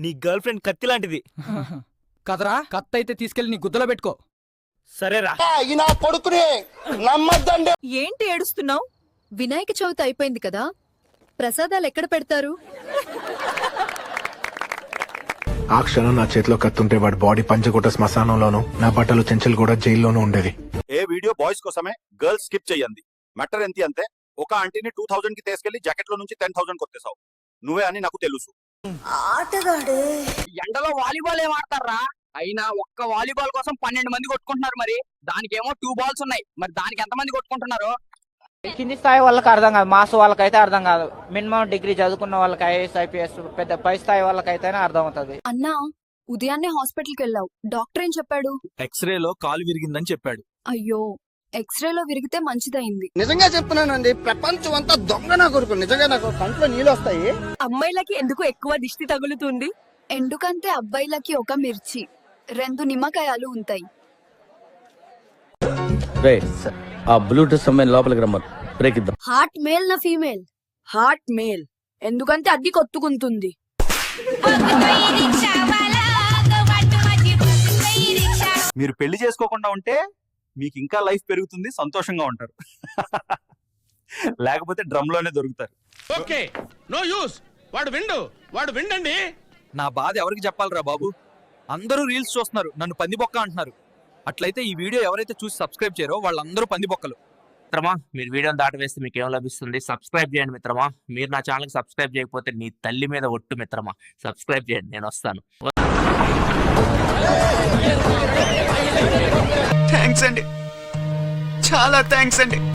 నీ girl friend కత్తి లాంటిది. కదరా, కత్తి అయితే తీసుకెళ్లి నీ గుద్దలో పెట్టుకో. సరేరా. ఏంటి ఏడుస్తున్నావు? వినాయక చవితి అయిపోయింది కదా, ప్రసాదాలు ఎక్కడ పెడతారు? ఆ క్షణం నా చేతిలో కత్తుంటే వాడి బాడీ పంచకోట శ్మశానంలోనూ, నా బట్టలు చెంచల్ కూడా జైల్లోనూ ఉండేవి. ఏ వీడియో బాయ్స్ కోసమే, గర్ల్స్ స్కిప్ చెయ్యండి. మెటర్ ఎంత అంతే. ఒక ఆంటీని 2000 కి తీసుకెళ్లి జాకెట్ లో నుంచి 10,000 కొట్టేసావు. నువ్వే అని నాకు తెలుసు. ఎండలో వాలీబాల్ ఏం ఆడతారా? అయినా ఒక్క వాలీబాల్ కోసం 12 మంది కొట్టుకుంటున్నారు. మరి దానికేమో 2 బాల్స్ ఉన్నాయి. మరి దానికి ఎంత మంది కొట్టుకుంటున్నారు? కింది స్థాయి వాళ్ళకి అర్థం కాదు, మాస్ వాళ్ళకైతే అర్థం కాదు. మినిమం డిగ్రీ చదువుకున్న వాళ్ళకి, ఐఏఎస్ ఐపీఎస్ పెద్ద పై స్థాయి వాళ్ళకైతేనే అర్థం అవుతుంది. అన్నా, ఉదయాన్నే హాస్పిటల్కి వెళ్ళావు, డాక్టర్ ఏం చెప్పాడు? ఎక్స్రేలో కాలు విరిగిందని చెప్పాడు. అయ్యో, ఎక్స్రేలో విరిగితే మంచిదైంది. నిజంగా చెప్తున్నానండి, ప్రపంచం అంతా దొంగ నా కొడుకు. నిజంగా నాకు కంట్లో నీళ్ళు వస్తాయి. అమ్మాయిలకి ఎందుకు ఎక్కువ దిష్టి తగులుతుంది? ఎందుకంటే అబ్బాయిలకి ఒక మిర్చి, 2 నిమ్మకాయలు ఉంటాయి. ఆ బ్లూటూత్ అమ్మాయిని లోపలికి రమ్మను, బ్రేక్ ఇద్దాం. హార్ట్ మేల్ నా ఫీమేల్? హార్ట్ మేల్, ఎందుకంటే అది కొట్టుకుంటుంది. మీరు పెళ్లి చేసుకోకుండా ఉంటే మీకు ఇంకా లైఫ్ పెరుగుతుంది, సంతోషంగా ఉంటారు. లేకపోతే డ్రమ్ లోనే దొరుకుతారు. Okay, no use. వాడు విండండి. నా బాధ ఎవరికి చెప్పాలరా బాబు? అందరూ రీల్స్ చూస్తున్నారు, నన్ను పందిబొక్క అంటున్నారు. అట్లయితే ఈ వీడియో ఎవరైతే చూసి సబ్స్క్రైబ్ చేయరో వాళ్ళందరూ పందిబొక్కలు. మిత్రమా, మీరు వీడియోని దాటవేస్తే మీకు ఏం లభిస్తుంది? సబ్స్క్రైబ్ చేయండి మిత్రమా. మీరు నా ఛానల్కి సబ్స్క్రైబ్ చేయకపోతే నీ తల్లి మీద ఒట్టు మిత్రమా. సబ్స్క్రైబ్ చేయండి, నేను వస్తాను. థ్యాంక్స్ అండి, చాలా థ్యాంక్స్ అండి.